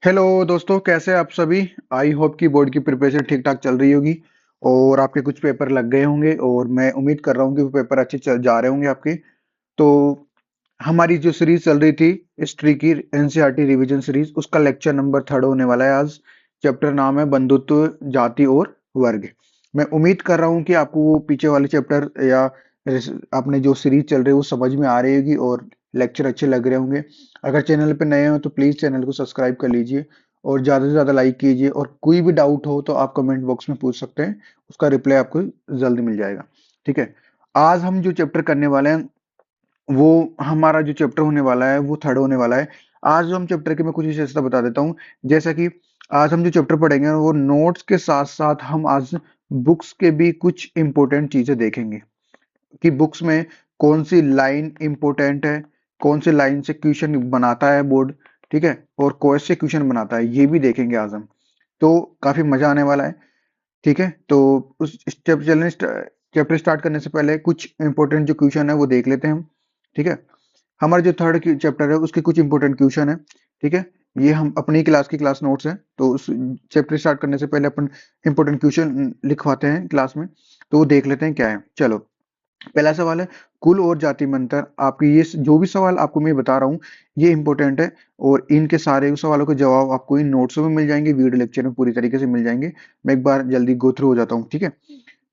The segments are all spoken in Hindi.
हेलो दोस्तों, कैसे हैं आप सभी। आई होप कि बोर्ड की प्रिपरेशन ठीक ठाक चल रही होगी और आपके कुछ पेपर लग गए होंगे और मैं उम्मीद कर रहा हूँ कि वो पेपर अच्छे चल जा रहे होंगे आपके। तो हमारी जो सीरीज चल रही थी हिस्ट्री की एनसीईआरटी रिवीजन सीरीज, उसका लेक्चर नंबर 3 होने वाला है आज। चैप्टर नाम है बंधुत्व, जाति और वर्ग। मैं उम्मीद कर रहा हूँ कि आपको वो पीछे वाले चैप्टर या आपने जो सीरीज चल रही है वो समझ में आ रही होगी और लेक्चर अच्छे लग रहे होंगे। अगर चैनल पे नए हो तो प्लीज चैनल को सब्सक्राइब कर लीजिए और ज्यादा से ज्यादा लाइक कीजिए, और कोई भी डाउट हो तो आप कमेंट बॉक्स में पूछ सकते हैं, उसका रिप्लाई आपको जल्दी मिल जाएगा। ठीक है। आज हम जो चैप्टर करने वाले हैं वो हमारा जो चैप्टर होने वाला है वो थर्ड होने वाला है। आज जो हम चैप्टर की मैं कुछ विशेषता बता देता हूँ। जैसा कि आज हम जो चैप्टर पढ़ेंगे वो नोट्स के साथ साथ हम आज बुक्स के भी कुछ इंपॉर्टेंट चीजें देखेंगे कि बुक्स में कौन सी लाइन इंपॉर्टेंट है, कौन सी लाइन से क्वेश्चन बनाता है बोर्ड। ठीक है। और कौन से क्वेश्चन बनाता है ये भी देखेंगे आज हम। तो काफी मजा आने वाला है। ठीक है। तो उस चैप्टर स्टार्ट करने से पहले कुछ इंपॉर्टेंट जो क्वेश्चन है वो देख लेते हैं हम। ठीक है। हमारा जो थर्ड चैप्टर है उसके कुछ इंपॉर्टेंट क्वेश्चन है। ठीक है। ये हम अपनी क्लास की क्लास नोट्स है, तो उस चैप्टर स्टार्ट करने से पहले अपन इंपॉर्टेंट क्वेश्चन लिखवाते हैं क्लास में। तो वो देख लेते हैं क्या है। चलो, पहला सवाल है कुल और जाति में अंतर। आपकी ये जो भी सवाल आपको मैं बता रहा हूँ ये इंपॉर्टेंट है, और इनके सारे सवालों के जवाब आपको इन नोट्स में मिल जाएंगे, वीडियो लेक्चर में पूरी तरीके से मिल जाएंगे। मैं एक बार जल्दी गो थ्रू हो जाता हूँ। ठीक है।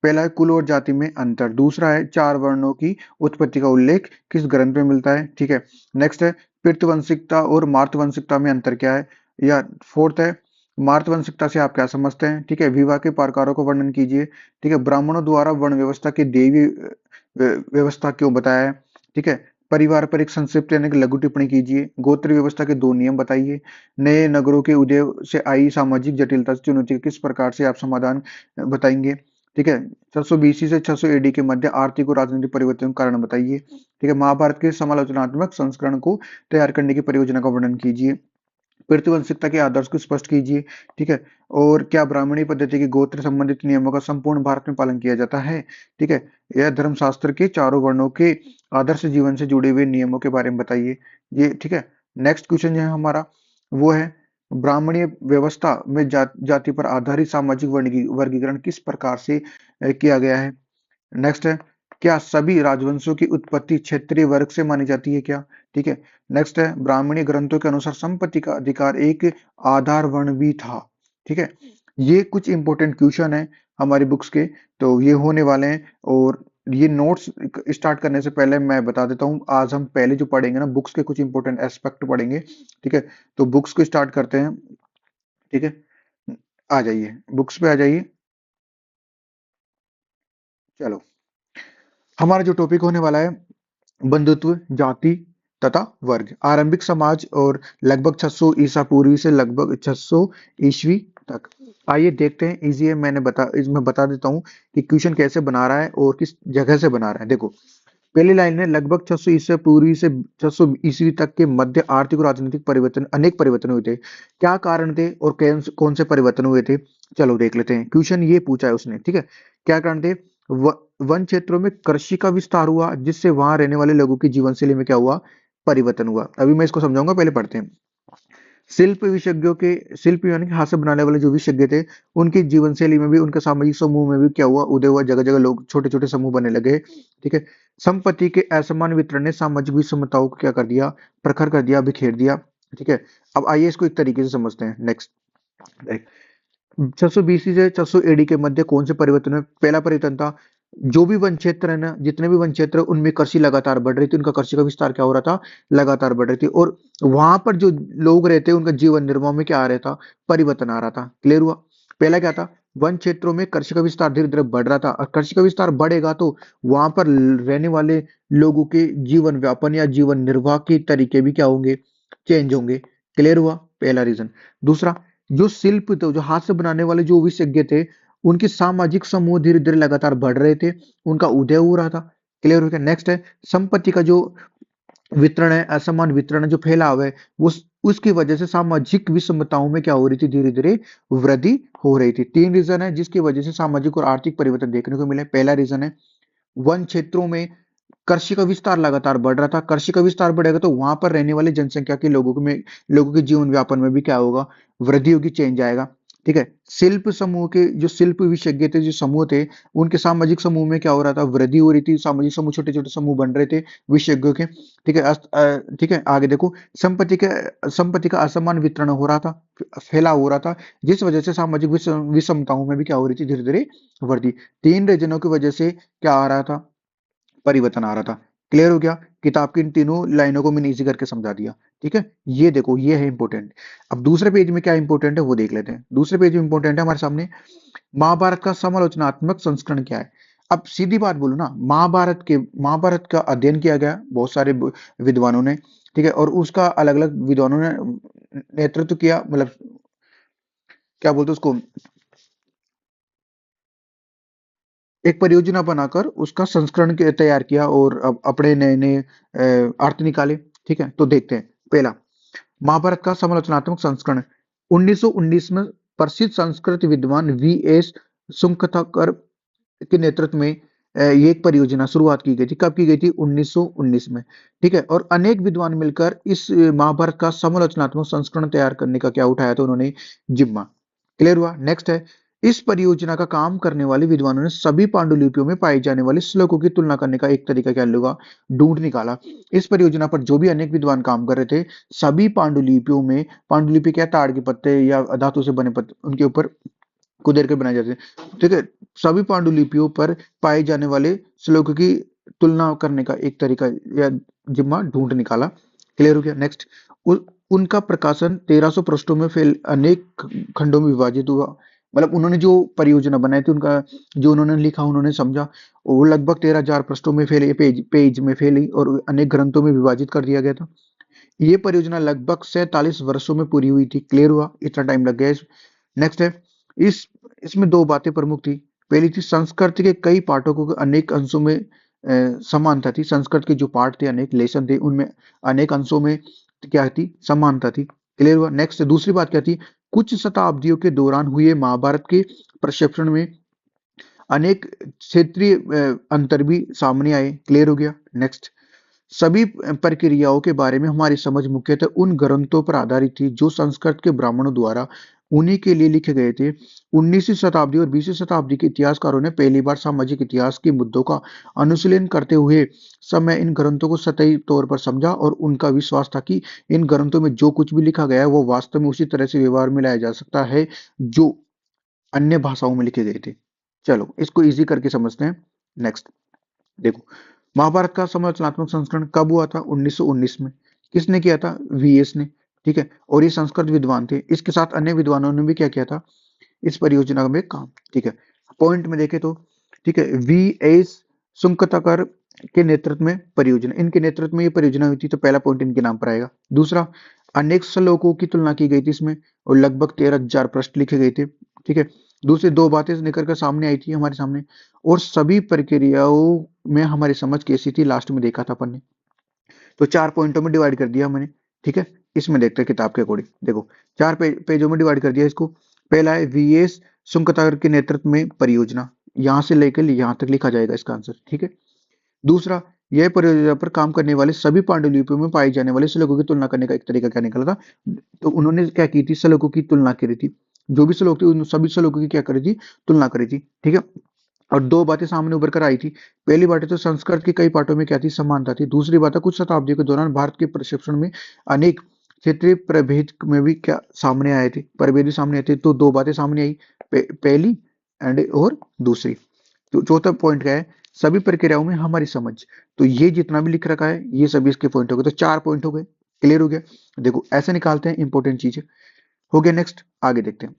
पहला है कुल और जाति में अंतर। दूसरा है चार वर्णों की उत्पत्ति का उल्लेख किस ग्रंथ में मिलता है। ठीक है। नेक्स्ट है पितृवंशिकता और मातृवंशिकता में अंतर क्या है। या फोर्थ है मातृवंशिकता से आप क्या समझते हैं। ठीक है। विवाह के प्रकारों को वर्णन कीजिए। ठीक है। ब्राह्मणों द्वारा वर्ण व्यवस्था की देवी व्यवस्था क्यों बताया है। ठीक है। परिवार पर एक संक्षिप्त यानी कि लघु टिप्पणी कीजिए। गोत्र व्यवस्था के दो नियम बताइए। नए नगरों के उदय से आई सामाजिक जटिलता चुनौती किस प्रकार से आप समाधान बताएंगे। ठीक है। 600 बीसी से 600 एडी के मध्य आर्थिक और राजनीतिक परिवर्तन के कारण बताइए। ठीक है। महाभारत के समालोचनात्मक संस्करण को तैयार करने की परियोजना का वर्णन कीजिए। प्रतिवंशिकता के आदर्श को स्पष्ट कीजिए। ठीक है। और क्या ब्राह्मणी पद्धति के गोत्र संबंधित नियमों का संपूर्ण भारत में पालन किया जाता है। ठीक है। यह धर्मशास्त्र के चारों वर्णों के आदर्श जीवन से जुड़े हुए नियमों के बारे में बताइए। ये ठीक है। नेक्स्ट क्वेश्चन जो है हमारा वो है ब्राह्मणीय व्यवस्था में जाति पर आधारित सामाजिक वर्गीकरण किस प्रकार से किया गया है। नेक्स्ट है क्या सभी राजवंशों की उत्पत्ति क्षेत्रीय वर्ग से मानी जाती है क्या। ठीक है। नेक्स्ट है ब्राह्मणी ग्रंथों के अनुसार संपत्ति का अधिकार एक आधार वर्ण भी था। ठीक है। ये कुछ इंपॉर्टेंट क्वेश्चन है हमारी बुक्स के, तो ये होने वाले हैं। और ये नोट्स स्टार्ट करने से पहले मैं बता देता हूँ आज हम पहले जो पढ़ेंगे ना बुक्स के कुछ इंपॉर्टेंट एस्पेक्ट पढ़ेंगे। ठीक है। तो बुक्स को स्टार्ट करते हैं। ठीक है। आ जाइए बुक्स पे आ जाइए। चलो, हमारा जो टॉपिक होने वाला है बंधुत्व, जाति तथा वर्ग, आरंभिक समाज और लगभग 600 ईसा पूर्वी से लगभग 600 ईस्वी तक। आइए देखते हैं। इजी है, इसमें बता देता हूँ कि क्वेश्चन कैसे बना रहा है और किस जगह से बना रहा है। देखो, पहली लाइन में लगभग 600 ईसा पूर्वी से 600 ईस्वी तक के मध्य आर्थिक और राजनीतिक परिवर्तन, अनेक परिवर्तन हुए थे। क्या कारण थे और कौन से परिवर्तन हुए थे। चलो देख लेते हैं। क्वेश्चन ये पूछा है उसने। ठीक है। क्या कारण थे। वन क्षेत्रों में कृषि का विस्तार हुआ जिससे वहां रहने वाले लोगों की जीवन शैली में क्या हुआ, परिवर्तन हुआ। अभी मैं इसको समझाऊंगा, पहले पढ़ते हैं। शिल्प यानी कि हाथ से बनाने वाले जो विशेषज्ञ थे, उनकी जीवन शैली में भी, उनके सामाजिक समूह में भी क्या हुआ, उदय हुआ। जगह जगह लोग छोटे छोटे समूह बनने लगे। ठीक है। संपत्ति के असमान वितरण ने सामाजिक विषमताओं को क्या कर दिया, प्रखर कर दिया, बिखेर दिया। ठीक है। अब आइए इसको एक तरीके से समझते हैं। नेक्स्ट, 600 बीसी से 600 एडी के मध्य कौन से परिवर्तन है। पहला परिवर्तन था जो भी वन क्षेत्र है ना, जितने भी वन क्षेत्र है, उनमें कृषि लगातार बढ़ रही थी, उनका कृषि का विस्तार क्या हो रहा था, लगातार बढ़ रही थी। और वहां पर जो लोग रहते उनका जीवन निर्वाह में क्या आ रहा था, परिवर्तन आ रहा था। क्लियर हुआ। पहला क्या था, वन क्षेत्रों में कृषि का विस्तार धीरे धीरे बढ़ रहा था, और कृषि का विस्तार बढ़ेगा तो वहां पर रहने वाले लोगों के जीवन व्यापन या जीवन निर्वाह के तरीके भी क्या होंगे, चेंज होंगे। क्लियर हुआ, पहला रीजन। दूसरा, जो शिल्प थे, जो हाथ से बनाने वाले जो विशेषज्ञ थे, उनके सामाजिक समूह धीरे धीरे लगातार बढ़ रहे थे, उनका उदय हो रहा था। क्लियर हो गया। नेक्स्ट है संपत्ति का जो वितरण है, असमान वितरण है, जो फैलाव है, वो उसकी वजह से सामाजिक विषमताओं में क्या हो रही थी, धीरे धीरे वृद्धि हो रही थी। तीन रीजन है जिसकी वजह से सामाजिक और आर्थिक परिवर्तन देखने को मिले। पहला रीजन है वन क्षेत्रों में कृषि का विस्तार लगातार बढ़ रहा था। कृषि का विस्तार बढ़ेगा तो वहां पर रहने वाली जनसंख्या के लोगों के जीवन व्यापन में भी क्या होगा, वृद्धि होगी, चेंज आएगा। ठीक है, शिल्प समूह के जो शिल्प विशेषज्ञ थे, जो समूह थे, उनके सामाजिक समूह में क्या हो रहा था, वृद्धि हो रही थी। सामाजिक समूह छोटे छोटे समूह बन रहे थे विशेषज्ञों के। ठीक है, ठीक है, आगे देखो, संपत्ति का असमान वितरण हो रहा था, फैलाव हो रहा था, जिस वजह से सामाजिक विषमताओं में भी क्या हो रही थी, धीरे धीरे वृद्धि। तीन रीजनों की वजह से क्या आ रहा था, परिवर्तन आ रहा था। क्लियर हो गया? किताब की इन तीनों लाइनों को मैंने इजी करके समझा दिया। ठीक है, ये देखो, ये है इंपॉर्टेंट। अब दूसरे पेज में क्या इंपॉर्टेंट है वो देख लेते हैं। दूसरे पेज में इंपॉर्टेंट है हमारे सामने, महाभारत का समालोचनात्मक संस्करण क्या है। अब सीधी बात बोलूं ना, महाभारत का अध्ययन किया गया बहुत सारे विद्वानों ने। ठीक है, और उसका अलग अलग विद्वानों ने नेतृत्व किया, मतलब क्या बोलते हैं उसको, एक परियोजना बनाकर उसका संस्करण तैयार किया और अब अपने नए नए अर्थ निकाले। ठीक है, तो देखते हैं। पहला, महाभारत का समालोचनात्मक संस्करण 1919 में प्रसिद्ध संस्कृत विद्वान वी.एस. सुंकथकर के नेतृत्व में ये एक परियोजना शुरुआत की गई थी। कब की गई थी? 1919 में। ठीक है, और अनेक विद्वान मिलकर इस महाभारत का समालोचनात्मक संस्करण तैयार करने का क्या उठाया था उन्होंने, जिम्मा। क्लियर हुआ? नेक्स्ट है, इस परियोजना का काम करने वाले विद्वानों ने सभी पांडुलिपियों में पाए जाने वाले श्लोकों की तुलना करने का एक तरीका क्या लगा, ढूंढ निकाला। इस परियोजना पर जो भी अनेक विद्वान काम कर रहे थे, सभी पांडुलिपियों में, पांडुलिपि क्या, ताड़ के पत्ते या धातु से बने पत्ते, उनके ऊपर कुदेर के बनाए जाते हैं। ठीक है, सभी पांडुलिपियों पर पाए जाने वाले श्लोक की तुलना करने का एक तरीका या जिम्मा ढूंढ निकाला। क्लियर हो गया? नेक्स्ट, उनका प्रकाशन 1300 पृष्ठों में फैल अनेक खंडों में विभाजित हुआ। मतलब उन्होंने जो परियोजना बनाई थी, उनका जो उन्होंने लिखा, उन्होंने समझा, वो लगभग 13,000 पृष्ठों में फैली, पेज पेज में फैली और अनेक ग्रंथों में विभाजित कर दिया गया था। ये परियोजना लगभग 47 वर्षों में पूरी हुई थी। क्लियर हुआ? इतना टाइम लग गया नेक्स्ट है, इस इसमें दो बातें प्रमुख थी। पहली थी, संस्कृत के कई पाठों को अनेक अंशों में समानता थी। संस्कृत के जो पाठ थे, अनेक लेसन थे, उनमें अनेक अंशों में क्या थी, समानता थी। क्लियर हुआ? नेक्स्ट, दूसरी बात क्या थी, कुछ शताब्दियों के दौरान हुए महाभारत के प्रक्षेपण में अनेक क्षेत्रीय अंतर भी सामने आए। क्लियर हो गया? नेक्स्ट, सभी प्रक्रियाओं के बारे में हमारी समझ मुख्यतः उन ग्रंथों पर आधारित थी जो संस्कृत के ब्राह्मणों द्वारा उन्हीं के लिए लिखे गए थे। 19वीं शताब्दी और 20वीं शताब्दी के इतिहासकारों ने पहली बार सामाजिक इतिहास के मुद्दों का अनुशीलन करते हुए समय इन ग्रंथों को सतही तौर पर समझा और उनका विश्वास था कि इन ग्रंथों में जो कुछ भी लिखा गया है वो वास्तव में उसी तरह से व्यवहार में लाया जा सकता है जो अन्य भाषाओं में लिखे गए थे। चलो इसको इजी करके समझते हैं। नेक्स्ट देखो, महाभारत का समालोचनात्मक संस्करण कब हुआ था? 1919 में। किसने किया था? वीएस ने। ठीक है, और ये संस्कृत विद्वान थे। इसके साथ अन्य विद्वानों ने भी क्या किया था, इस परियोजना में काम। ठीक है, पॉइंट में देखे तो, ठीक है, वीएस सुंकतकर के नेतृत्व में परियोजना, इनके नेतृत्व में ये परियोजना हुई थी, तो पहला पॉइंट इनके नाम पर आएगा। दूसरा, अनेक श्लोकों की तुलना की गई थी इसमें और लगभग 13,000 पृष्ठ लिखे गए थे। ठीक है, दूसरी दो बातें निकल कर सामने आई थी हमारे सामने, और सभी प्रक्रियाओं में हमारी समझ कैसी थी, लास्ट में देखा था अपन ने। तो चार पॉइंटों में डिवाइड कर दिया मैंने। ठीक है, इसमें देखते हैं किताब के अकॉर्डिंग। देखो, चार पेजों में डिवाइड कर दिया इसको। पहला है, वीएस सुंकतागर के नेतृत्व में परियोजना, यहां से लेकर यहां तक लिखा जाएगा इसका आंसर। ठीक है, दूसरा, यह परियोजना पर काम करने वाले सभी पांडुलिपियों में पाए जाने वाले श्लोकों की तुलना करने का एक तरीका क्या निकला था, तो उन्होंने क्या की थी, श्लोकों की तुलना करी थी। जो भी श्लोक थे उन सभी श्लोकों की क्या करी थी, तुलना करी थी। ठीक है, और दो बातें सामने उभर कर आई थी। पहली बात है तो संस्कृत के कई पाठों में क्या थी, समानता थी। दूसरी बात है, कुछ शताब्दियों के दौरान भारत के प्रशिक्षण में अनेक क्षेत्रीय प्रभेद में भी क्या सामने आए थे, प्रभेद भी सामने आए थे। तो दो बातें सामने आई, पहली एंड और दूसरी। तो चौथा पॉइंट क्या है, सभी प्रक्रियाओं में हमारी समझ। तो ये जितना भी लिख रखा है ये सभी इसके पॉइंट हो गए, तो चार पॉइंट हो गए। क्लियर हो गया? देखो ऐसे निकालते हैं इंपॉर्टेंट चीजें। हो गया, नेक्स्ट आगे देखते हैं।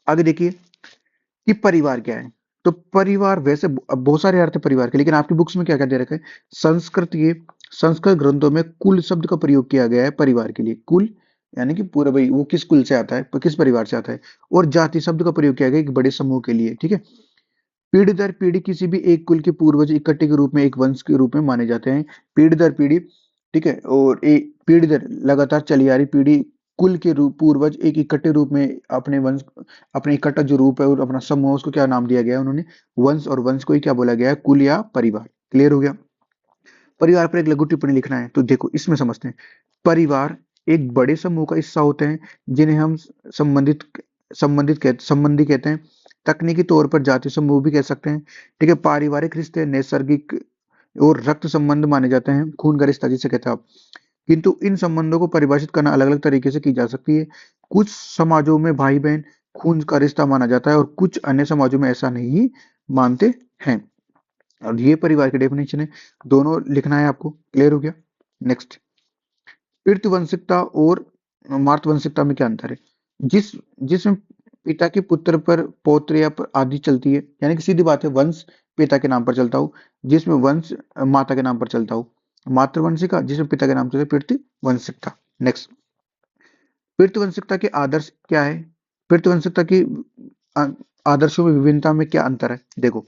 आगे देखिए कि परिवार क्या है। तो परिवार वैसे बहुत सारे अर्थ है परिवार के, लेकिन आपकी बुक्स में क्या क्या दे रखा है, संस्कृत के संस्कृत ग्रंथों में कुल शब्द का प्रयोग किया गया है परिवार के लिए। कुल यानी कि पूरा, भाई वो किस कुल से आता है, किस परिवार से आता है। और जाति शब्द का प्रयोग किया गया एक बड़े समूह के लिए। ठीक है, पीढ़ी दर पीढ़ी किसी भी एक कुल के पूर्वज इकट्ठे के रूप में एक वंश के रूप में माने जाते हैं। पीढ़ी दर पीढ़ी, ठीक है, और एक पीढ़ी दर लगातार चली आ रही पीढ़ी, कुल के रूप पूर्वज एक इकट्ठे रूप में अपने वंश, अपने इकट्ठा जो रूप है और अपना समूह, उसको क्या नाम दिया गया है उन्होंने, वंश। और वंश को ही क्या बोला गया है, कुल या परिवार। क्लियर हो गया? परिवार पर एक लघु टिप्पणी लिखना है, तो देखो इसमें समझते हैं। परिवार एक बड़े समूह का हिस्सा होते हैं, जिन्हें हम संबंधित संबंधी कहते हैं। तकनीकी तौर पर जातीय समूह भी कह सकते हैं। ठीक है, पारिवारिक रिश्ते नैसर्गिक और रक्त संबंध माने जाते हैं, खून का रिश्ता जिसे कहते हैं आप। किंतु इन संबंधों को परिभाषित करना अलग अलग तरीके से की जा सकती है। कुछ समाजों में भाई बहन खून का रिश्ता माना जाता है और कुछ अन्य समाजों में ऐसा नहीं मानते हैं। और ये परिवार की डेफिनेशन है, दोनों लिखना है आपको। क्लियर हो गया? नेक्स्ट, पितृवंशिकता और मातृवंशिकता में क्या अंतर है? जिसमें पिता के पुत्र पर पौत्र या आदि चलती है, यानी कि सीधी बात है, वंश पिता के नाम पर चलता हो, जिसमें वंश माता के नाम पर चलता हो। मातृवंशिका जिसमें पिता के नाम चलता है, पितृवंशिकता। नेक्स्ट, पितृवंशिकता के आदर्श क्या है? पितृवंशिकता की आ- आदर्शों में विभिन्नता में क्या अंतर है? देखो,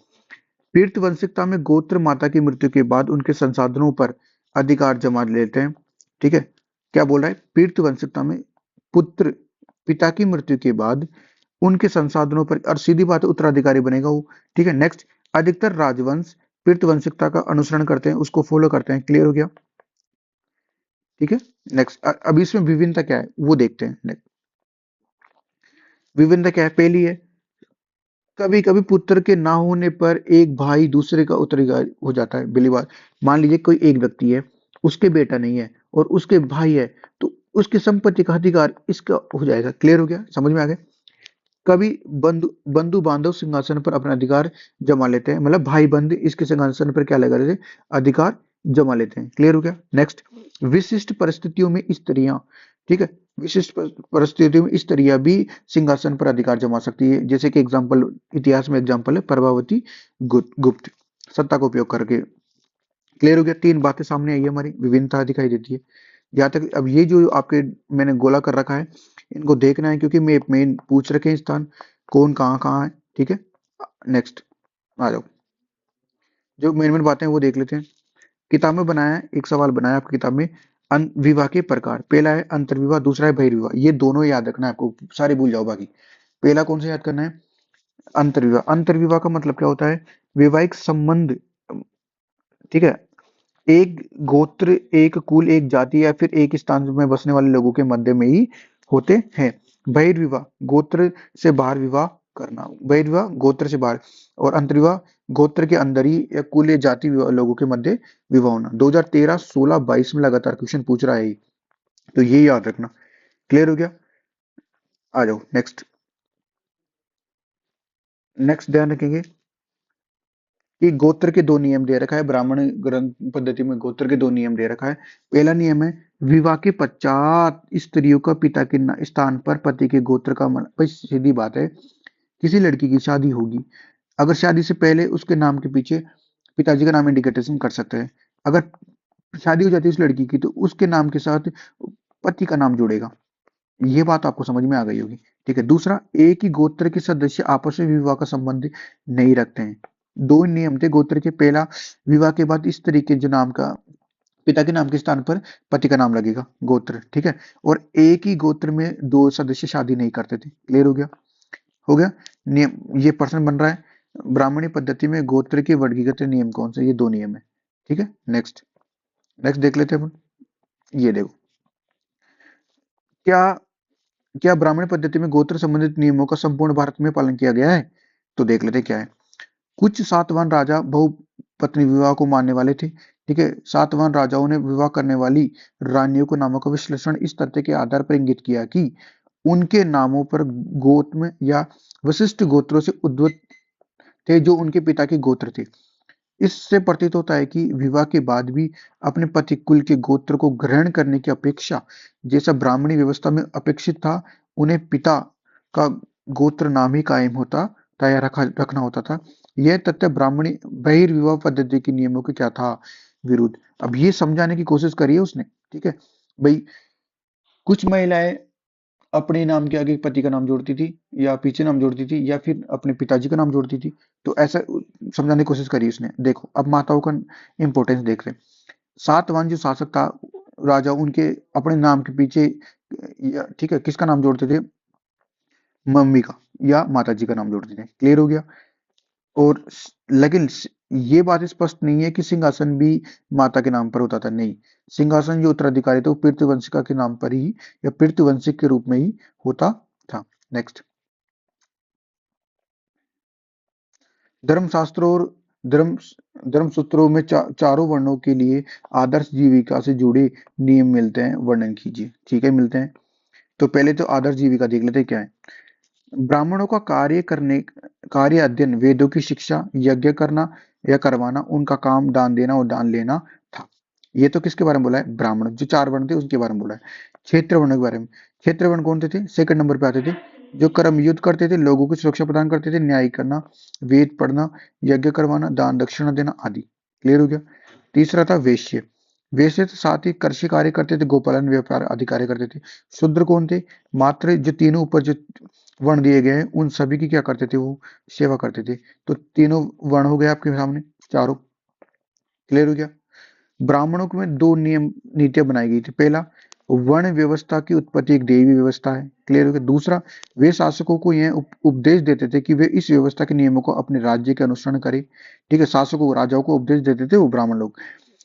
पितृवंशिकता में गोत्र माता की मृत्यु के बाद उनके संसाधनों पर अधिकार जमा लेते हैं। ठीक है, क्या बोल रहा है? पितृवंशिकता में पुत्र पिता की मृत्यु के बाद उनके संसाधनों पर, और सीधी बात है, उत्तराधिकारी बनेगा वो। ठीक है, नेक्स्ट, अधिकतर राजवंश पितृवंशिकता का अनुसरण करते हैं, उसको फॉलो करते हैं। क्लियर हो गया? ठीक है, नेक्स्ट, अब इसमें विभिन्नता क्या है वो देखते हैं। Next, विभिन्नता क्या है? पहली है, कभी कभी पुत्र के ना होने पर एक भाई दूसरे का उत्तराधिकारी हो जाता है। पहली बात, मान लीजिए कोई एक व्यक्ति है, उसके बेटा नहीं है और उसके भाई है, तो उसकी संपत्ति का अधिकार इसका हो जाएगा। क्लियर हो गया? समझ में आ गया? कभी बंधु बंधु बांधव सिंहासन पर अपना अधिकार जमा लेते हैं, मतलब भाई बंधु इसके सिंहासन पर क्या लगा लेते हैं? अधिकार जमा लेते हैं। क्लियर हो गया? नेक्स्ट, विशिष्ट परिस्थितियों में स्त्रियां, ठीक है, विशिष्ट परिस्थितियों में स्त्रियां भी सिंहासन पर अधिकार जमा सकती है, जैसे कि एग्जाम्पल, इतिहास में एग्जाम्पल है प्रभावती गुप्त, सत्ता का उपयोग करके। क्लियर हो गया? तीन बातें सामने आई है, हमारी विभिन्नता दिखाई देती है। यहाँ तक। अब ये जो आपके मैंने गोला कर रखा है, इनको देखना है, क्योंकि मैप में पूछ रखे हैं स्थान कौन कहाँ कहाँ है। ठीक है, नेक्स्ट आ जाओ, जो मेन मेन बातें हैं वो देख लेते हैं। किताब में बनाया है, एक सवाल बनाया आपकी किताब में, विवाह के प्रकार। पहला है अंतर्विवाह, दूसरा है बहिर्विवाह। ये दोनों याद रखना है आपको, सारे भूल जाओ बाकी। पहला कौन सा याद करना है? अंतर्विवाह। अंतर्विवाह का मतलब क्या होता है? वैवाहिक संबंध, ठीक है, एक गोत्र, एक कुल, एक जाति या फिर एक स्थान में बसने वाले लोगों के मध्य में ही होते हैं। बहिर्विवाह, गोत्र से बाहर विवाह करना। बहिर्विवाह गोत्र से बाहर, और अंतर्विवाह गोत्र के अंदर ही या कुल या जाति लोगों के मध्य विवाह होना। 2013, 16, 22 में लगातार क्वेश्चन पूछ रहा है, तो ये याद रखना। क्लियर हो गया? आ जाओ नेक्स्ट। नेक्स्ट ध्यान रखेंगे कि गोत्र के दो नियम दे रखा है, ब्राह्मण ग्रंथ पद्धति में गोत्र के दो नियम दे रखा है। पहला नियम है, विवाह के पश्चात स्त्रियों का पिता के स्थान पर पति के गोत्र का भाई सीधी बात है, किसी लड़की की शादी होगी, अगर शादी से पहले उसके नाम के पीछे पिताजी का नाम इंडिकेशन कर सकते हैं। अगर शादी हो जाती है उस लड़की की, तो उसके नाम के साथ पति का नाम जुड़ेगा। ये बात आपको समझ में आ गई होगी। ठीक है, दूसरा, एक ही गोत्र के सदस्य आपस में विवाह का संबंध नहीं रखते हैं। दो नियम थे गोत्र के। पहला, विवाह के बाद इस तरीके जो नाम का पिता के नाम के स्थान पर पति का नाम लगेगा, गोत्र। ठीक है, और एक ही गोत्र में दो सदस्य शादी नहीं करते थे। क्लियर हो गया? हो गया? नियम ये प्रश्न बन रहा है, ब्राह्मणी पद्धति में गोत्र के वर्गीकृत नियम कौन से? ये दो नियम है। ठीक है, नेक्स्ट। नेक्स्ट देख लेते हैं अपन। ये देखो, क्या क्या ब्राह्मण पद्धति में गोत्र संबंधित नियमों का संपूर्ण भारत में पालन किया गया है? तो देख लेते हैं क्या है। कुछ सातवाहन राजा बहुपत्नी विवाह को मानने वाले थे। ठीक है, सातवाहन राजाओं ने विवाह करने वाली रानियों को नामों का विश्लेषण इस तथ्य के आधार पर इंगित किया कि उनके नामों पर गोत्र या विशिष्ट गोत्रों से उद्भूत थे, जो उनके पिता के गोत्र थे। इससे प्रतीत होता है कि विवाह के बाद भी अपने पति कुल के गोत्र को ग्रहण करने की अपेक्षा, जैसा ब्राह्मणी व्यवस्था में अपेक्षित था, उन्हें पिता का गोत्र नाम ही कायम होता था या रखना होता था। यह तथ्य ब्राह्मणी बहिर्विवाह पद्धति के नियमों के क्या था? विरुद्ध। अब ये समझाने की कोशिश करी है उसने। ठीक है भाई, कुछ महिलाएं अपने नाम के आगे पति का नाम जोड़ती थी, या पीछे नाम जोड़ती थी, या फिर अपने पिताजी का नाम जोड़ती थी। तो ऐसा समझाने की कोशिश करी उसने। देखो, अब माताओं का इंपॉर्टेंस देख रहे हैं। सातवाहन जो शासक था, राजा, उनके अपने नाम के पीछे ठीक है, किसका नाम जोड़ते थे? मम्मी का या माता जी का नाम जोड़ते थे। क्लियर हो गया? और लेकिन ये बात स्पष्ट नहीं है कि सिंहासन भी माता के नाम पर होता था, नहीं। सिंहासन जो उत्तराधिकारी था वो पृथ्वीवंशिका के नाम पर ही या पृथ्वीवंशिक के रूप में ही होता था। नेक्स्ट, धर्मशास्त्रों और धर्म धर्मसूत्रों में चारों वर्णों के लिए आदर्श जीविका से जुड़े नियम मिलते हैं, वर्णन कीजिए। ठीक है, मिलते हैं। तो पहले तो आदर्श जीविका देख लेते हैं क्या है। ब्राह्मणों का कार्य अध्ययन, वेदों की शिक्षा, यज्ञ करना या करवाना, उनका काम दान देना और दान लेना था। ये तो किसके बारे में बोला है? ब्राह्मण, जो चार वर्ण थे उसके बारे में बोला है। क्षेत्र वर्ण के बारे में, क्षेत्र वर्ण कौन थे? सेकंड नंबर पे आते थे। जो कर्म युद्ध करते थे, लोगों को सुरक्षा प्रदान करते थे, न्याय करना, वेद पढ़ना, यज्ञ करवाना, दान दक्षिणा देना आदि। क्लियर हो गया। तीसरा था वेश्य। वेश्य के साथ ही कृषि कार्य करते थे, गोपालन व्यापार आदि कार्य करते थे। शूद्र कौन थे? मात्र जो तीनों ऊपर जो वर्ण दिए गए हैं उन सभी की क्या करते थे? वो सेवा करते थे। तो तीनों वर्ण हो गए आपके सामने, चारों। क्लियर हो गया। ब्राह्मणों में दो नियम नीतियां बनाई गई थी। पहला, वर्ण व्यवस्था की उत्पत्ति एक देवी व्यवस्था है। क्लियर हो गया। दूसरा, वे शासकों को यह उपदेश देते थे कि वे इस व्यवस्था के नियमों को अपने राज्य के अनुसरण करें। ठीक है, शासकों राजाओं को उपदेश देते थे वो ब्राह्मण लोग।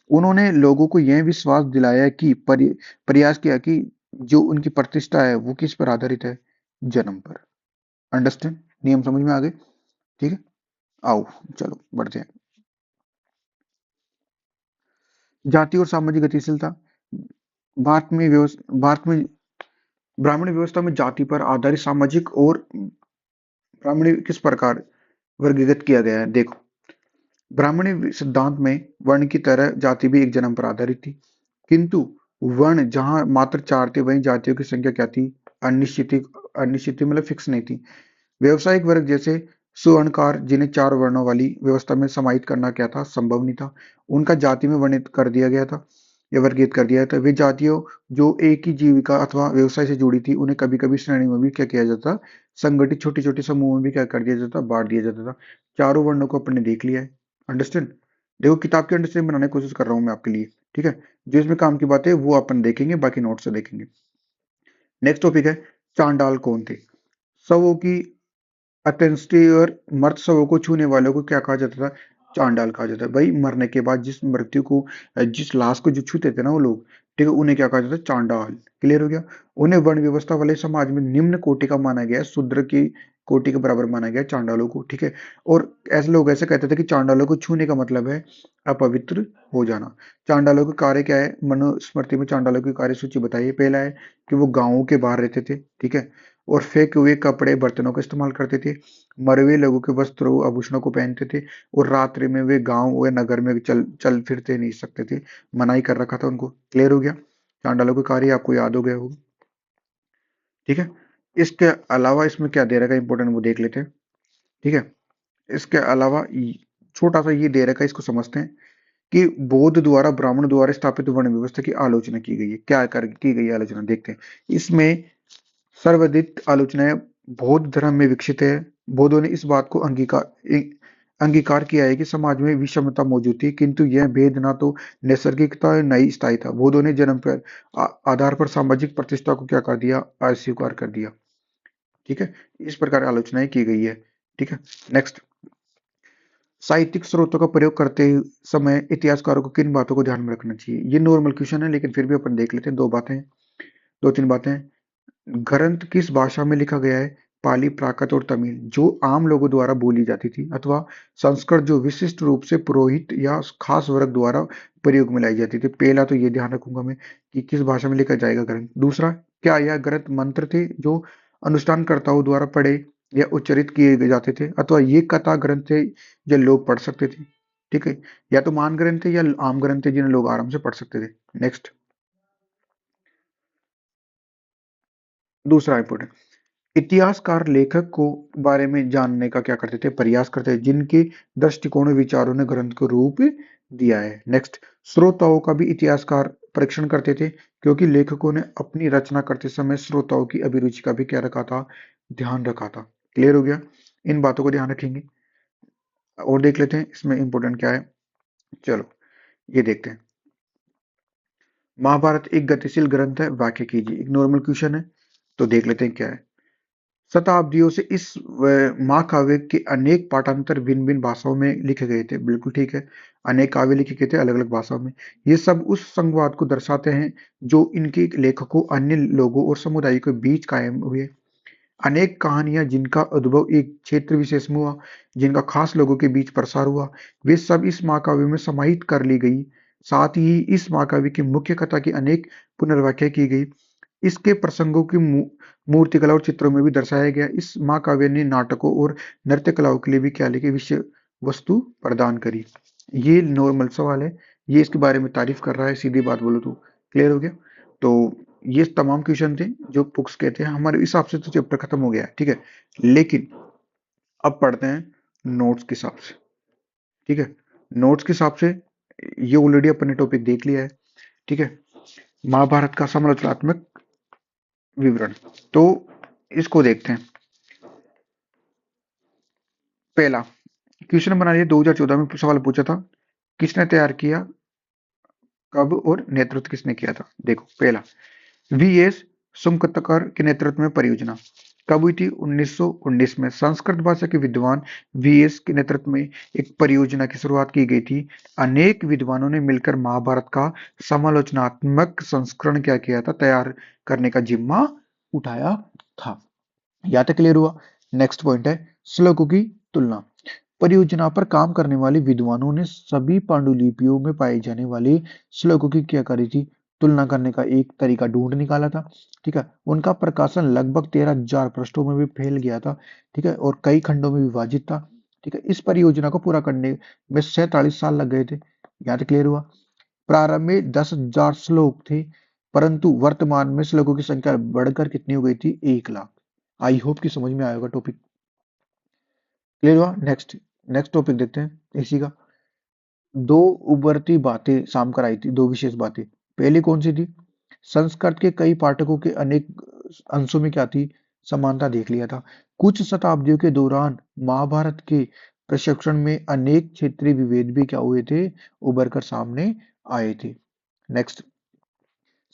उन्होंने लोगों को यह विश्वास दिलाया कि प्रयास किया कि जो उनकी प्रतिष्ठा है वो किस पर आधारित है? जन्म पर। अंडरस्टैंड? नियम समझ में आ गए? ठीक है, आओ चलो बढ़ते हैं। जाति और सामाजिक गतिशीलता। भारत में ब्राह्मण व्यवस्था में जाति पर आधारित सामाजिक और ब्राह्मणी किस प्रकार वर्गीकृत किया गया है? देखो, ब्राह्मणी सिद्धांत में वर्ण की तरह जाति भी एक जन्म पर आधारित थी, किंतु वर्ण जहां मात्र चार थे वहीं जातियों की संख्या क्या थी? अनिश्चित। अनिश्चित मतलब फिक्स नहीं थी। व्यवसायिक वर्ग जैसे सुवर्णकार, जिन्हें चार वर्णों वाली व्यवस्था में समाहित करना क्या था? संभव नहीं था। उनका जाति में वर्णित कर दिया गया था या वर्गीकृत कर दिया था। वे जातियों जो एक ही जीविका अथवा व्यवसाय से जुड़ी थी उन्हें कभी कभी श्रेणी में भी क्या किया जाता? संगठित छोटे छोटे समूह में भी क्या कर दिया जाता? बांट दिया जाता था। चारों वर्णों को अपने देख लिया है। अंडरस्टैंड? देखो, किताब की अंडरस्टैंडिंग बनाने की कोशिश कर रहा हूँ मैं आपके लिए। ठीक है, जो इसमें काम की बात है वो अपन देखेंगे, बाकी नोट से देखेंगे। नेक्स्ट टॉपिक है, चांडाल कौन थे? शवों की अंत्येष्टि और मृत शवों को छूने वालों को क्या कहा जाता था? चांडाल कहा जाता है। भाई, मरने के बाद जिस मृत्यु को जिस लाश को जो छूते थे ना वो लोग, ठीक है, उन्हें क्या कहा जाता है? चांडाल। क्लियर हो गया। उन्हें वर्ण व्यवस्था वाले समाज में निम्न कोटि का माना गया है, शूद्र की कोटि के बराबर माना गया है चांडालों को। ठीक है, और ऐसे लोग ऐसे कहते थे कि चांडालों को छूने का मतलब है अपवित्र हो जाना। चांडालों के कार्य क्या है? मनुस्मृति में चांडालों की कार्य सूची बताइए। पहला है कि वो गांवों के बाहर रहते थे। ठीक है, और फेंके हुए कपड़े बर्तनों का इस्तेमाल करते थे। मरे हुए लोगों के वस्त्रों आभूषणों को पहनते थे। और रात्रि में वे गांव व नगर में चल चल फिरते नहीं सकते थे, मनाही कर रखा था उनको। क्लियर हो गया। चांडालों के कार्य आपको याद हो गया होगा। ठीक है, इसके अलावा इसमें क्या दे रखा है इंपॉर्टेंट वो देख लेते हैं। ठीक है, इसके अलावा छोटा सा ये दे रखा है, इसको समझते हैं कि बौद्ध द्वारा ब्राह्मण द्वारा स्थापित वर्ण व्यवस्था की आलोचना की गई है। क्या कर की गई है आलोचना, देखते हैं। इसमें सर्वाधिक आलोचनाएं बौद्ध धर्म में विकसित है। बौद्धों ने इस बात को अंगीकार किया है कि समाज में विषमता मौजूद थी, किंतु यह भेद ना तो नैसर्गिक था और न ही स्थायी था। बौद्धों ने जन्म पर आधार पर सामाजिक प्रतिष्ठा को क्या कर दिया? अस्वीकार कर दिया। ठीक है, इस प्रकार आलोचनाएं की गई है। ठीक है, नेक्स्ट, साहित्यिक स्रोतों का प्रयोग करते समय इतिहासकारों को किन बातों को ध्यान में रखना चाहिए? ये नॉर्मल क्वेश्चन है लेकिन फिर भी अपन देख लेते हैं। दो तीन बातें। ग्रंथ किस भाषा में लिखा गया है? पाली, प्राकृत और तमिल, जो आम लोगों द्वारा बोली जाती थी, अथवा संस्कृत, जो विशिष्ट रूप से पुरोहित या खास वर्ग द्वारा प्रयोग में लाई जाती थी। पहला तो ये ध्यान रखूंगा मैं कि किस भाषा में लिखा जाएगा ग्रंथ। दूसरा, क्या यह ग्रंथ मंत्र थे जो अनुष्ठानकर्ताओं द्वारा पढ़े या उच्चरित किए जाते थे, अथवा ये कथा ग्रंथ थे जो लोग पढ़ सकते थे? ठीक है, या तो महान ग्रंथ थे या आम ग्रंथ थे जिन्हें लोग आराम से पढ़ सकते थे। नेक्स्ट, दूसरा इंपोर्टेंट, इतिहासकार लेखक को बारे में जानने का क्या करते थे? प्रयास करते थे, जिनके दृष्टिकोण और विचारों ने ग्रंथ को रूप दिया है। नेक्स्ट, श्रोताओं का भी इतिहासकार परीक्षण करते थे, क्योंकि लेखकों ने अपनी रचना करते समय श्रोताओं की अभिरुचि का भी क्या रखा था? ध्यान रखा था। क्लियर हो गया। इन बातों को ध्यान रखेंगे। और देख लेते हैं इसमें इंपोर्टेंट क्या है। चलो ये देखते हैं। महाभारत एक गतिशील ग्रंथ है, व्याख्या कीजिए। एक नॉर्मल क्वेश्चन है, तो देख लेते हैं क्या है। शताब्दियों से इस महाकाव्य के अनेक पाठांतर भिन्न भिन्न भाषाओं में लिखे गए थे। बिल्कुल ठीक है। अनेक काव्य लिखे गए थे अलग अलग भाषाओं में। ये सब उस संवाद को दर्शाते हैं जो इनके लेखकों, अन्य लोगों और समुदायों के बीच कायम हुए। अनेक कहानियां जिनका उद्भव एक क्षेत्र विशेष में हुआ, जिनका खास लोगों के बीच प्रसार हुआ, वे सब इस महाकाव्य में समाहित कर ली गई। साथ ही इस महाकाव्य की मुख्य कथा की अनेक पुनर्व्याख्या की गई। इसके प्रसंगों की मूर्तिकला और चित्रों में भी दर्शाया गया। इस महाकाव्य ने नाटकों और नृत्य कलाओं के लिए भी क्या लिखी विषय वस्तु प्रदान करी। ये नॉर्मल सवाल है। ये इसके बारे में तारीफ कर रहा है, सीधी बात बोलो तो। क्लियर हो गया? तो ये तमाम क्वेश्चन थे जो बुक्स कहते हैं। हमारे हिसाब से तो चैप्टर खत्म हो गया है, ठीक है। लेकिन अब पढ़ते हैं नोट्स के हिसाब से, ठीक है। नोट्स के हिसाब से ये ऑलरेडी अपने टॉपिक देख लिया है, ठीक है। महाभारत का समालोचनात्मक विवरण, तो इसको देखते हैं। पहला क्वेश्चन बना लिया, 2014 में सवाल पूछा था, किसने तैयार किया, कब और नेतृत्व किसने किया था। देखो पहला, वीएस सुंकतकर के नेतृत्व में परियोजना कब हुई थी? 1919 में। संस्कृत भाषा के विद्वान वीएस के नेतृत्व में एक परियोजना की शुरुआत की गई थी। अनेक विद्वानों ने मिलकर महाभारत का समालोचनात्मक संस्करण क्या किया था, तैयार करने का जिम्मा उठाया था। यहाँ तक क्लियर हुआ? नेक्स्ट पॉइंट है श्लोकों की तुलना। परियोजना पर काम करने वाले विद्वानों ने सभी पांडुलिपियों में पाए जाने वाले श्लोकों की क्या करी थी, तुलना करने का एक तरीका ढूंढ निकाला था, ठीक है। उनका प्रकाशन लगभग 13,000 पृष्ठों में भी फैल गया था, ठीक है, और कई खंडों में विभाजित था, ठीक है। इस परियोजना को पूरा करने में 47 साल लग गए थे। यहाँ तक क्लियर हुआ? प्रारंभ में 10,000 श्लोक थे, परंतु वर्तमान में श्लोकों की संख्या बढ़कर कितनी हो गई थी? 1,00,000। आई होप कि समझ में आएगा टॉपिक। क्लियर हुआ? नेक्स्ट नेक्स्ट टॉपिक देखते हैं इसी का। दो उभरती बातें सामकर आई थी, दो विशेष बातें। पहली कौन सी थी? संस्कृत के कई पाठकों के अनेक अंशों में क्या थी? समानता देख लिया था। कुछ शताब्दियों के दौरान महाभारत के प्रशिक्षण में अनेक क्षेत्रीय विभेद भी क्या हुए थे? उभर कर सामने आए थे। नेक्स्ट,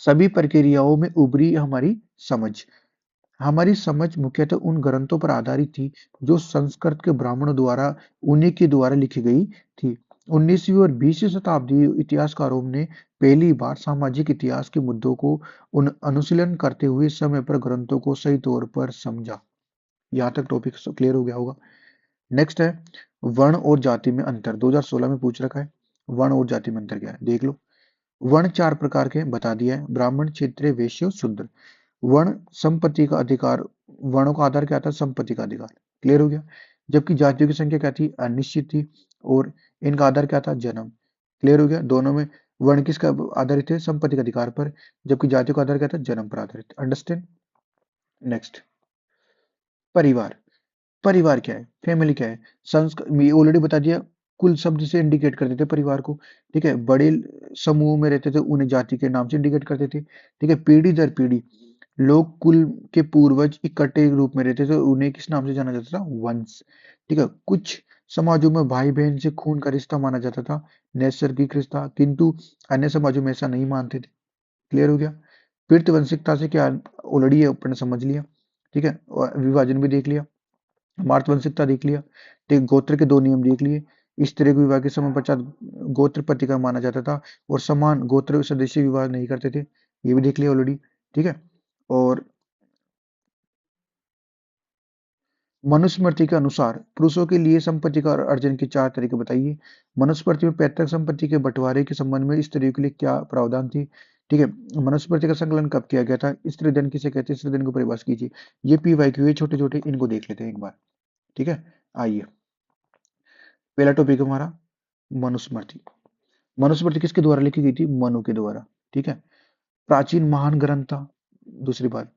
सभी प्रक्रियाओं में उभरी हमारी समझ मुख्यतः उन ग्रंथों पर आधारित थी जो संस्कृत के ब्राह्मणों द्वारा उन्हीं के द्वारा लिखी गई थी। 19वीं और 20वीं शताब्दी इतिहासकारों ने पहली बार सामाजिक इतिहास के मुद्दों को अनुशीलन करते हुए समय पर ग्रंथों को सही तौर पर समझा। यहाँ तक टॉपिक क्लियर हो गया होगा। नेक्स्ट है वर्ण और जाति में अंतर। 2016 में पूछ रखा है, वर्ण और जाति में अंतर क्या है देख लो। वर्ण चार प्रकार के बता दिया है, ब्राह्मण, क्षत्रिय, वैश्य, शूद्र। वर्ण संपत्ति का अधिकार, वर्णों का आधार क्या था? संपत्ति का अधिकार। क्लियर हो गया? जबकि जातियों की संख्या क्या थी? अनिश्चित थी, और इनका आधार क्या था? जन्म। क्लियर हो गया? दोनों में वर्ण किसका आधारित है? संपत्ति के अधिकार पर, जबकि जातियों का आधार क्या था? जन्म पर आधारित। अंडरस्टैंड? नेक्स्ट, परिवार। परिवार क्या है? फैमिली क्या है? संस्कृत ऑलरेडी बता दिया, कुल शब्द से इंडिकेट करते थे परिवार को, ठीक है। बड़े समूह में रहते थे उन्हें जाति के नाम से इंडिकेट करते थे, ठीक है। पीढ़ी दर पीढ़ी लोग कुल के पूर्वज इकट्ठे रूप में रहते थे, उन्हें किस नाम से जाना जाता था? वंश, ठीक है। कुछ समाजों में भाई बहन से खून का रिश्ता माना जाता था, नैसर्गिक रिश्ता, किंतु अन्य समाजों में ऐसा नहीं मानते थे। क्लियर हो गया? वंशिकता से क्या, ऑलरेडी अपन ने समझ लिया, ठीक है। और विभाजन भी देख लिया, मातृवंशिकता देख लिया, ठीक। गोत्र के दो नियम देख लिए। स्त्री को विवाह के समय पश्चात गोत्र पति का माना जाता था, और समान गोत्र सदस्य विवाह नहीं करते थे, ये भी देख लिया ऑलरेडी, ठीक है। और मनुस्मृति के अनुसार पुरुषों के लिए संपत्ति का अर्जन के चार तरीके बताइए। मनुस्मृति में पैतृक संपत्ति के बंटवारे के संबंध में स्त्रियों के लिए क्या प्रावधान थी, ठीक है। मनुस्मृति का संकलन कब किया गया था? स्त्री धन किसे कहते हैं? स्त्री धन को परिभाषित कीजिए। ये PYQ है, छोटे छोटे, इनको देख लेते हैं एक बार, ठीक है। आइए, पहला टॉपिक हमारा मनुस्मृति। मनुस्मृति किसके द्वारा लिखी गई थी? मनु के द्वारा, ठीक है। प्राचीन महान ग्रंथ था। दूसरी बात,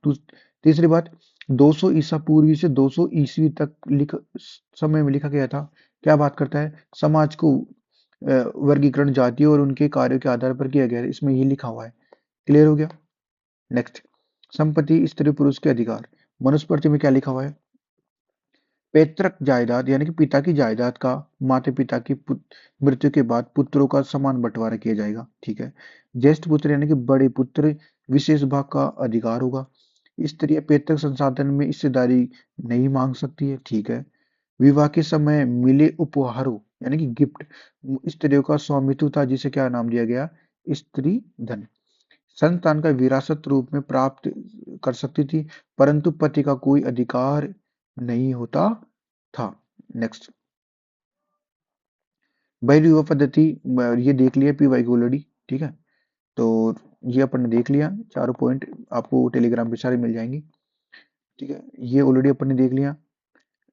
तीसरी बात, 200 ईसा पूर्वी से 200 ईस्वी तक समय में लिखा गया था। क्या बात करता है? समाज को वर्गीकरण जातियों और उनके कार्यों के आधार पर किया गया है, इसमें ये लिखा हुआ है। क्लियर हो गया? नेक्स्ट, संपत्ति, स्त्री पुरुष के अधिकार। मनुस्मृति में क्या लिखा हुआ है? पैतृक जायदाद यानी कि पिता की जायदाद का माता पिता की मृत्यु के बाद पुत्रों का समान बंटवारा किया जाएगा, ठीक है। ज्येष्ठ पुत्र यानी कि बड़े पुत्र विशेष भाग का अधिकार होगा। स्त्रियां पैतृक संसाधन में हिस्सेदारी नहीं मांग सकती है, ठीक है। विवाह के समय मिले उपहारों यानी कि गिफ्ट स्त्रियों का स्वामित्व था, जिसे क्या नाम दिया गया, स्त्री धन। संतान का विरासत रूप में प्राप्त कर सकती थी, परंतु पति का कोई अधिकार नहीं होता था। नेक्स्ट, बहिर्विवाह विवाह पद्धति, ये देख लिया पी वाई की ऑलरेडी, ठीक है। तो ये अपन ने देख लिया, चारों पॉइंट आपको टेलीग्राम पे सारे मिल जाएंगे, ठीक है। ये ऑलरेडी अपन ने देख लिया,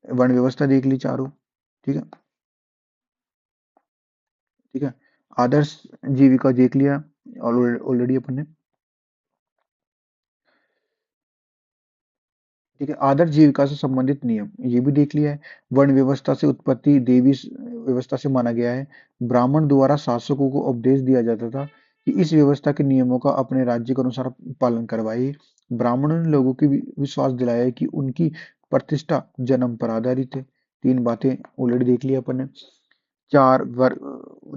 वर्ण व्यवस्था देख ली चारों, ठीक है, ठीक है। आदर्श जीविका देख लिया ऑलरेडी अपन ने, ठीक है। आदर्श जीविका से संबंधित नियम ये भी देख लिया है। वर्ण व्यवस्था से उत्पत्ति देवी व्यवस्था से माना गया है। ब्राह्मण द्वारा शासकों को उपदेश दिया जाता था कि इस व्यवस्था के नियमों का अपने राज्य के अनुसार पालन करवाइए। ब्राह्मणों ने लोगों को विश्वास दिलाया है कि उनकी प्रतिष्ठा जन्म पर आधारित है। तीन बातें ऑलरेडी देख लिया अपन ने। चार वर्ग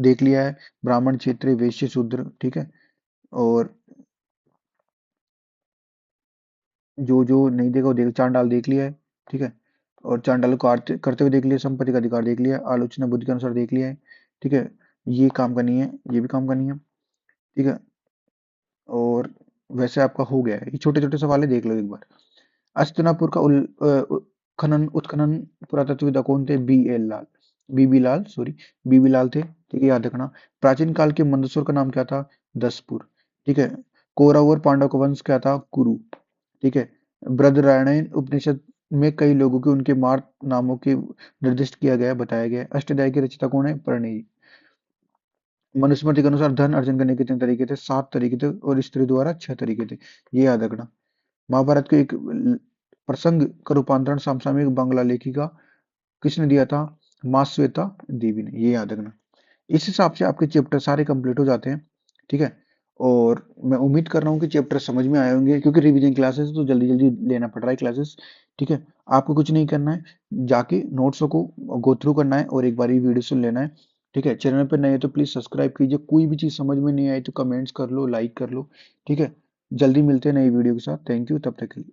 देख लिया है, ब्राह्मण, क्षत्रिय, वैश्य, शूद्र, ठीक है। और जो नहीं देखा वो देख, चांडाल देख लिया है, ठीक है। और चांडाल को करते हुए देख लिया, संपत्ति का अधिकार देख लिया, आलोचना बुद्धि के अनुसार देख लिया है, ठीक है। ये काम करनी है, ये भी काम करनी है, ठीक है। और वैसे आपका हो गया है, ये छोटे छोटे सवाल है, देख लो एक बार। हस्तिनापुर का उत्खनन पुरातत्वविद कौन थे, बी एल लाल, बीबी लाल, सॉरी, बीबी लाल थे, ठीक है, याद रखना। प्राचीन काल के मंदसौर का नाम क्या था, दसपुर, ठीक है। कौरव और पांडव का वंश क्या था, कुरु, ठीक है। बृहदारण्यक उपनिषद में कई लोगों के उनके मार्ग नामों के निर्दिष्ट किया गया, बताया गया है। अष्टाध्यायी के रचयिता कौन है, परिणयी। मनुस्मृति के अनुसार धन अर्जन करने के कितने तरीके थे, 7 तरीके थे, और स्त्री द्वारा 6 तरीके थे, ये याद रखना। महाभारत के एक प्रसंग का रूपांतरण समसामयिक बांग्ला लेखिका किसने दिया था, मास्वेता देवी ने, ये याद रखना। इस हिसाब से आपके चैप्टर सारे कंप्लीट हो जाते हैं, ठीक है। और मैं उम्मीद कर रहा हूँ कि चैप्टर समझ में आए होंगे, क्योंकि रिवीजन क्लासेस तो जल्दी जल्दी लेना पड़ रहा है क्लासेस, ठीक है। आपको कुछ नहीं करना है, जाके नोट्सों को गो थ्रू करना है और एक बार ये वीडियो सुन लेना है, ठीक है। चैनल पर नए हो तो प्लीज सब्सक्राइब कीजिए। कोई भी चीज़ समझ में नहीं आई तो कमेंट्स कर लो, लाइक कर लो, ठीक है। जल्दी मिलते हैं नई वीडियो के साथ। थैंक यू, तब तक के लिए।